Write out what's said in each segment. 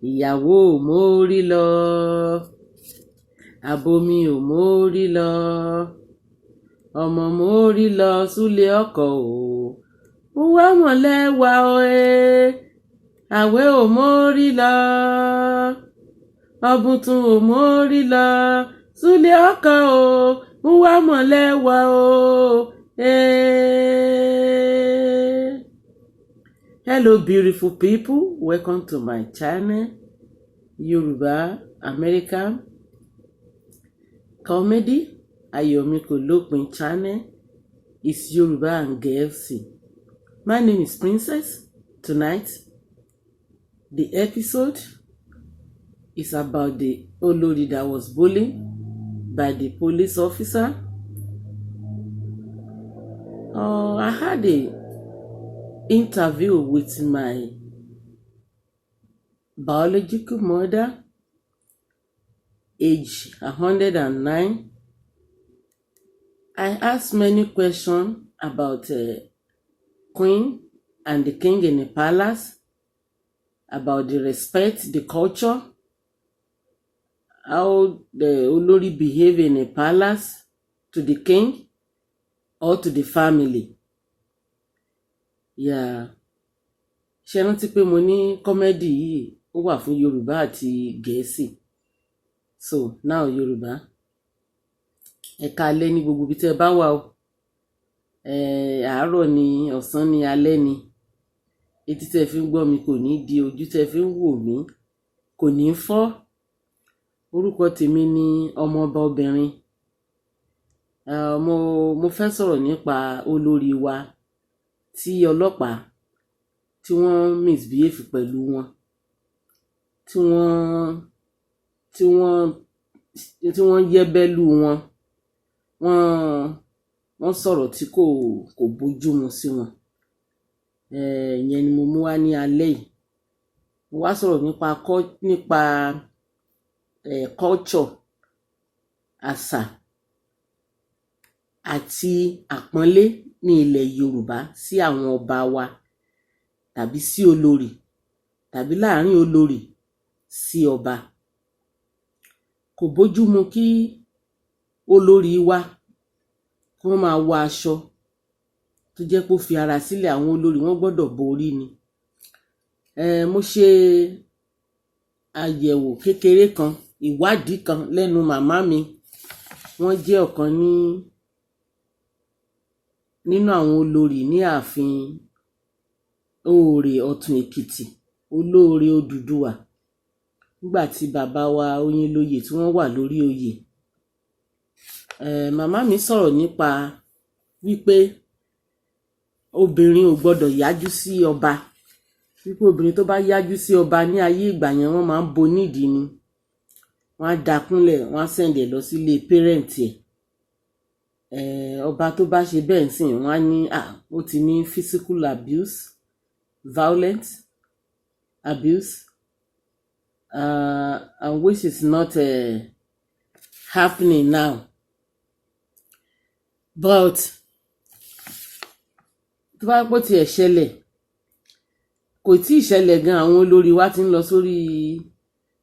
ìyàwó ò mórí lọ, abomi ò mórí lọ, ọmọ mórí lọ súlé ọkọ o, ó wá mọ̀lẹ́wà o àwẹ̀ ò mórí lọ, ọ̀bùntún ò mórí lọ súlé ọkọ o, ó wá mọ̀lẹ́wà o. Hello beautiful people, welcome to my channel Yoruba America Comedy. Ayomi Kolopin channel is Yoruba and Gẹ̀ẹ́sì. My name is Princess. Tonight the episode is about the Olori that was bullied by the police officer. I had a interview with my biological mother, age 109. I asked many questions about Queen and the King in the palace, about the respect, the culture, how the Olori behave in the palace to the king or to the family. Yeah. Ṣé rántí pé mo ní kọ́mẹ́dì yìí ó wà fún Yorùbá àti Gẹ̀ẹ́sì. So now Yorùbá, ẹ káalẹ́ ní gbogbo ibi tẹ́ ẹ bá wà o. Àárọ̀ ni, ọ̀sán ni, alẹ́ ni. Etí tẹ́ fi ń gbọ́ mi kò ní di, ojú tẹ́ fi ń wò mí kò ní fọ́. Orúkọ tèmi ni ọmọọba obìnrin. Mo fẹ́ sọ̀rọ̀ nípa olórí wa tí ọlọ́pàá tí wọ́n misbehave pẹ̀lú wọn, tí wọ́n yẹ́bẹ́lú wọn, wọ́n sọ̀rọ̀ tí kò bójúmu sí wọn. Ìyẹn ni mo mú wá ní alẹ́ yìí. Mo wá sọ̀rọ̀ nípa culture, àṣà àti àpọ́nlé ní ilẹ̀ Yorùbá sí àwọn ọba wa tàbí sí olórí tàbí láàrin olórí sí ọba. Kò bójúmu kí olórí wa kí wọ́n máa wọ aṣọ tó jẹ́ pé ó fi ara sílẹ̀. Àwọn olórí wọ́n gbọ́dọ̀ borí ni. Mo ṣe àyẹ̀wò kékeré kan, ìwádìí kan lẹ́nu màmá mi. Wọ́n jẹ́ ọ̀kan nínú àwọn olórí ní ààfin Oòrè Ọ̀tún Èkìtì, olóore Odùduwà, nígbà tí bàbá wa Oyinlóye tí wọ́n wà lórí oyè. Màmá mi sọ̀rọ̀ nípa wípé obìnrin ò gbọ́dọ̀ yájú sí ọba, wípé obìnrin tó bá yájú sí ọba ní ayé ìgbà yẹn wọ́n máa ń bo nídìí ni, wọ́n á dákúnlẹ̀, wọ́n á sẹ̀ǹdẹ̀ lọ sílé pẹ́rẹ́ǹtì ẹ̀. Ọba tó bá ṣe bẹ́ẹ̀ sìn wọ́n á ní ó ti ní physical abuse, violent abuse, and which is not happening now. But tó bá pọ̀ tiẹ̀ ṣẹlẹ̀, kò tí ì ṣẹlẹ̀ gan, àwọn olórí wa ti ń lọ sórí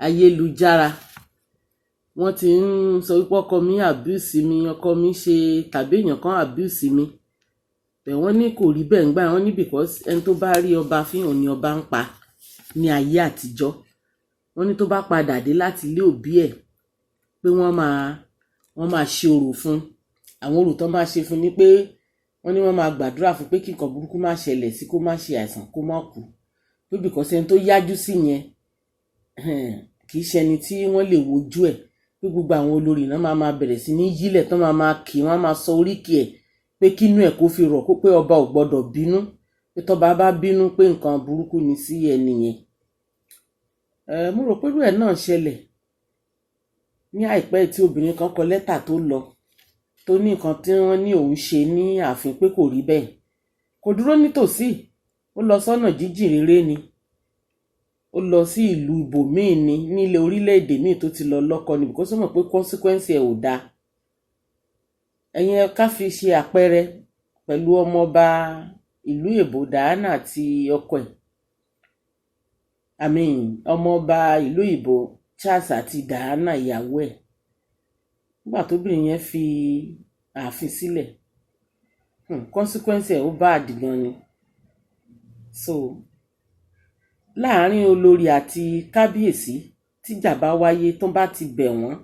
ayélujára. Wọ́n ti ń sọ wípé ọkọ mi abuse mi, ọkọ mi ṣe tàbí èèyàn kan abuse mi. Bẹ̀ wọ́n ní kò rí bẹ́ẹ̀ ńgbà, wọ́n ní because ẹni tó bá rí ọba fíhàn ni ọba ń pa ní ayé àtijọ́. Wọ́n ní tó bá padà dé láti ilé òbí ẹ̀ pé wọ́n máa ṣe orò fún. Àwọn orò tó máa ṣe fún ni pé wọ́n ní wọ́n máa gbàdúrà fún pé kí nǹkan burúkú má ṣẹlẹ̀ sí, kó má ṣe àìsàn, kó má kú. Pé because ẹni tó yájú sí yẹn kì í ṣẹni tí wọ́n lè wojú ẹ̀. Pé gbogbo àwọn olórí náà máa bẹ̀rẹ̀ sí ní yílẹ̀ tán máa kì, wọ́n máa sọ oríkì ẹ̀ pé kínú ẹ̀ kó fi rọ̀, kó pé ọba ò gbọ́dọ̀ bínú, pé tọ́ba bá bínú pé nǹkan burúkú ni sí ẹni yẹn. Mo rò pé irú ẹ̀ náà ṣẹlẹ̀ ní àìpẹ́ tí obìnrin kan kọ lẹ́tà tó lọ, tó ní nǹkan tí wọ́n ní òun ṣe ní ààfin pé kò rí bẹ́ẹ̀. Kò dúró nítòsí, ó lọ sọ́nà jíjìn réré ni. Ó lọ sí ìlú ibòmíì ni, nílé orílẹ̀-èdè míì tó ti lọ lọ́kọ ni, because ó mọ̀ pé consequence ẹ̀ ò dáa. Ẹ̀yin ká fi ṣe àpẹẹrẹ pẹ̀lú ọmọọba ìlú èbó Diana àti ọkọ ẹ̀. ọmọọba ìlú Ìbò Charles àti Diana ìyàwó ẹ̀, nígbà tóbìnrin yẹn fi ààfin sílẹ̀, consequence ẹ̀ ó bá àdìgan ni. So láàárín olórí àti kábíyèsí tíjà bá wáyé tó bá ti bẹ̀ wọ́n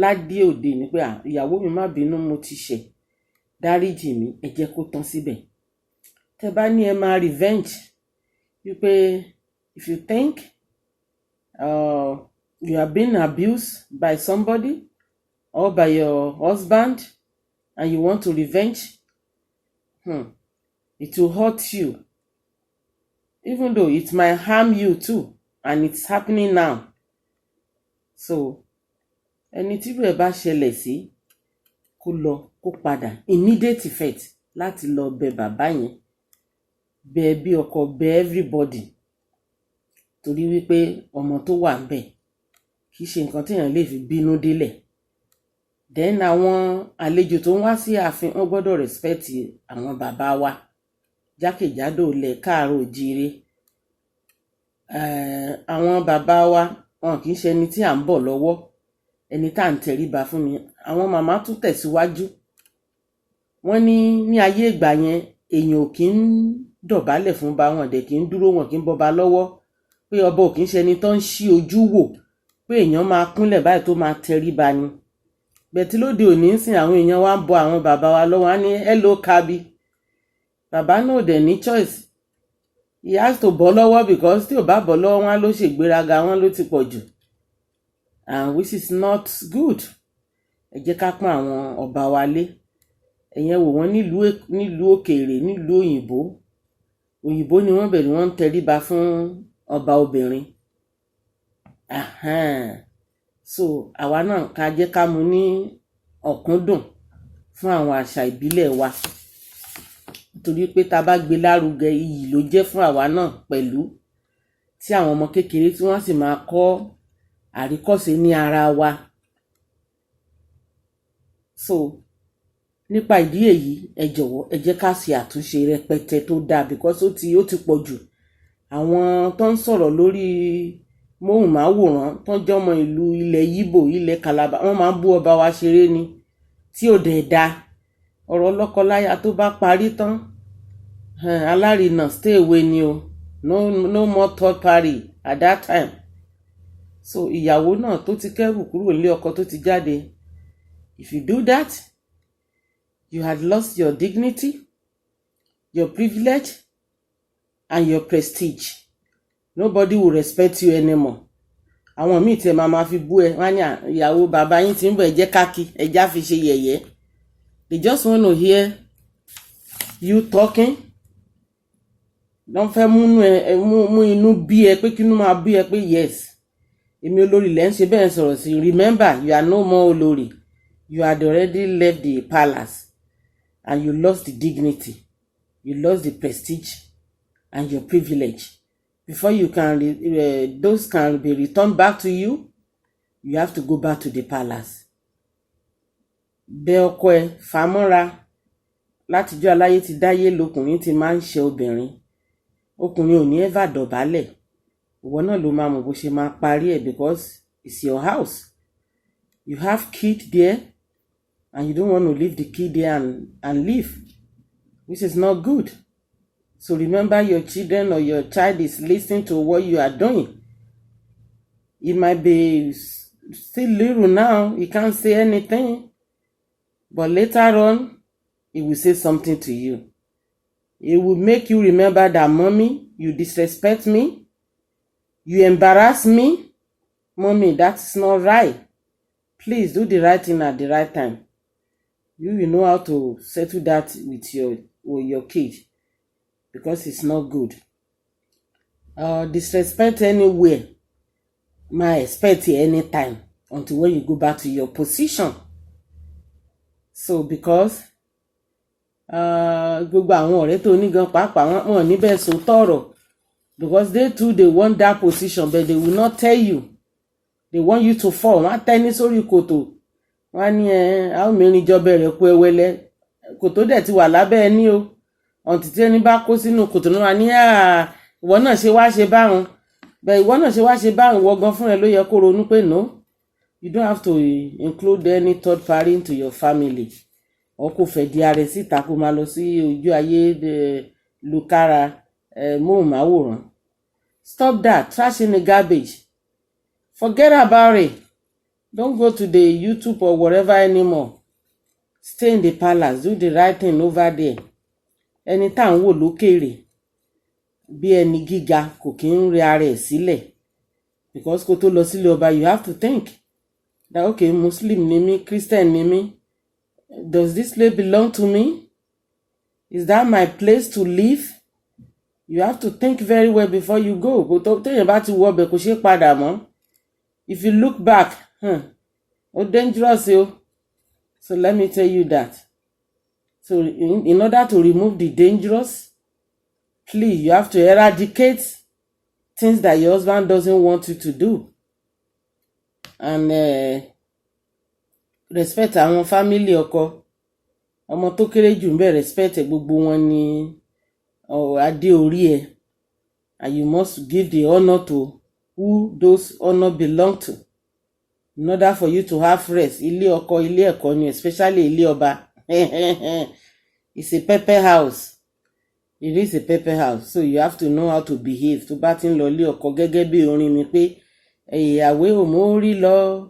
ládé òde ni pé ìyàwó mi má bínú, mo ti ṣẹ̀, dáríjì mi, ẹ jẹ́ kó tán síbẹ̀. Tẹ́ bá ní ẹ máa revenge wípé if you think you are being abused by somebody or by your husband and you want to revenge, it will hurt you, even though it might harm you too, and it's happening now. So ẹni tí irú ẹ̀ bá ṣẹlẹ̀ sí kó lọ kó padà immediate effect láti lọ bẹ bàbá yẹn, bẹ ẹbí ọkọ, bẹ everybody, torí wípé ọmọ tó wà ń bẹ̀ kì í ṣe nǹkan téèyàn lè fi bínú délẹ̀. Then àwọn àlejò tó ń wá sí ààfin wọn gbọ́dọ̀ respect àwọn bàbá wa jákèjádò ilẹ̀ káàárọ̀ oòjíire. Àwọn bàbá wa wọn kì í ṣe ẹni tí à ń bọ̀ lọ́wọ́, ẹni tá à ń tẹríba fún ni. Àwọn màmá tún tẹ̀síwájú, wọ́n ní ayé ìgbà yẹn èèyàn ò kí ń dọ̀bálẹ̀ fún ba wọn, dẹ̀ kí ń dúró, wọn kì í bọba lọ́wọ́, pé ọba ò kì í ṣe ẹni tó ń ṣí ojú wò pé èèyàn máa kúnlẹ̀ báyìí tó máa tẹríba ni. Bẹ̀tí lóde òní ń sìn àwọn èèyàn wá ń bọ àwọn bàbá wa lọ́wọ́, á ní hello kabi. Bàbá náà dẹ̀ ní choice, he has to bọ́ lọ́wọ́, because tí ò bá bọ́ lọ́wọ́ wọn ló ṣègbéraga, wọn ló ti pọ̀ jù, and which is not good. Ẹ jẹ́ ká pọ́n àwọn ọba wa lé. Ẹ̀yẹn wò wọ́n nílùú òkèèrè, nílùú òyìnbó ni wọ́n bẹ̀rẹ̀ wọ́n ń tẹríba fún ọba obìnrin. So àwa náà ká jẹ́ ká mú ní ọ̀kúndùn fún àwọn àṣà ìbílẹ̀ wa, nítorí pé tá bá gbé lárugẹ iyì ló jẹ́ fún àwa náà pẹ̀lú, tí àwọn ọmọ kékeré tí wọ́n sì máa kọ́ àríkọ́ṣe ní ara wa. So nípa ìdí èyí, ẹ jọ̀wọ́ ẹ jẹ́ ká ṣe àtúnṣe rẹpẹtẹ tó dáa, because ó ti pọ̀ jù. Àwọn tó ń sọ̀rọ̀ lórí móhùnmáwòrán tó ń jẹ́ ọmọ ìlú ilẹ̀ Yíbò, ilẹ̀ Calabar, wọ́n máa ń bú ọba wa ṣeré ni, tí ò dẹ̀ da. Ọ̀rọ̀ lọ́kọláya tó bá parí tán, alárinà stay away ni o, no more third party at that time. So ìyàwó náà tó ti kẹ́rù kúrò nílé ọkọ tó ti jáde, if you do that, you had lost your dignity, your privilege, and your prestige. Nobody will respect you anymore. Àwọn míì tẹ máa fi bú ẹ, wọ́n ní ìyàwó bàbá yín tí ń bọ̀, ẹ jẹ́ káàkì, ẹ já fi ṣe yẹ̀yẹ́. They just want to hear you talking. Wọ́n fẹ́ mú inú bí ẹ, pé kínú máa bí ẹ pé yes, èmi olórí lẹ́ ń ṣe bẹ́ẹ̀ sọ̀rọ̀ sí. Remember, you are no more olórí. You had already left the palace and you lost the dignity, you lost the prestige and your privilege. Before you can those can be returned back to you, you have to go back to the palace. Bẹ ọkọ ẹ fàmọ́ra, látijọ́ aláyé ti dáyé lọkùnrin ti máa ń ṣe obìnrin. Ọkùnrin ò ní ever dọ̀bálẹ̀. Ìwọ náà ló máa mọ̀ bó ṣe máa parí ẹ̀, because it's your house. You have kid there and you don't want to leave the kid there and leave, which is not good. So remember, your children or your child is listening to what you are doing. It might be still little now, he can't say anything, but later on, he will say something to you. It will make you remember that, mommy, you disrespect me, you embarrass me. Mommy, that's not right. Please do the right thing at the right time. You will know how to settle that with your kid, because it's not good. Disrespect anywhere, might expect it anytime until when you go back to your position. So because gbogbo àwọn ọ̀rẹ́ tó ní gan pàápàá wọn níbẹ̀ sọ tọ̀rọ̀, because they too they want that position, but they will not tell you. They want you to fall. Wọ́n á tẹ́ ní sórí kòtò, wọ́n á ní àwọn mìíràn ìjọba rẹ̀ kú ẹwẹ́lẹ́, kòtò dẹ̀ ti wà lábẹ́ ẹni o, ọ̀ntì tí ẹni bá kó sínú kòtò náà ní ìwọ náà ṣe wá ṣe báwọn. bẹ́ẹ̀ ìwọ náà ṣe wá ṣe báwọn ìwọ gan fúnra ẹ ló yẹ kó ronú pé no, you don't have to include any third party into your family. Or kò fẹ́ di ara ẹ síta kó máa lọ sí ojú ayé lukára móhùnmáwòrán. Stop that, trash in the garbage. Forget about it. Don't go to the YouTube or whatever anymore. Stay in the palace, do the right thing over there. Ẹni tá à ń wò lókèèrè bí ẹni gíga kò kí ń rí ara ẹ̀ sílẹ̀, because kó tó lọ sílé ọba you have to think that okay, Muslim ni mí, Christian ni mí, does this place belong to me? Is that my place to live? You have to think very well before you go. Kò tó téèyàn bá ti wọ ọbẹ̀ kò ṣeé padà mọ́. If you look back, dangerous o. So let me tell you that. So in order to remove the dangerous, please, you have to eradicate things that your husband doesn't want you to do. And respect àwọn family ọkọ. Ọmọ tó kéré jù ń bẹ respect gbogbo wọn ní adé orí ẹ. And you must give the honor to who those honor belong to. In order for you to have rest. Ilé ọkọ, ilé ẹ̀kọ́ ni, especially ilé ọba. It's a pepper house. It is a pepper house. So you have to know how to behave. Tó bá ti ń lọ ilé ọkọ gẹ́gẹ́ bí orin mi pé ìyàwó ò mórí lọ,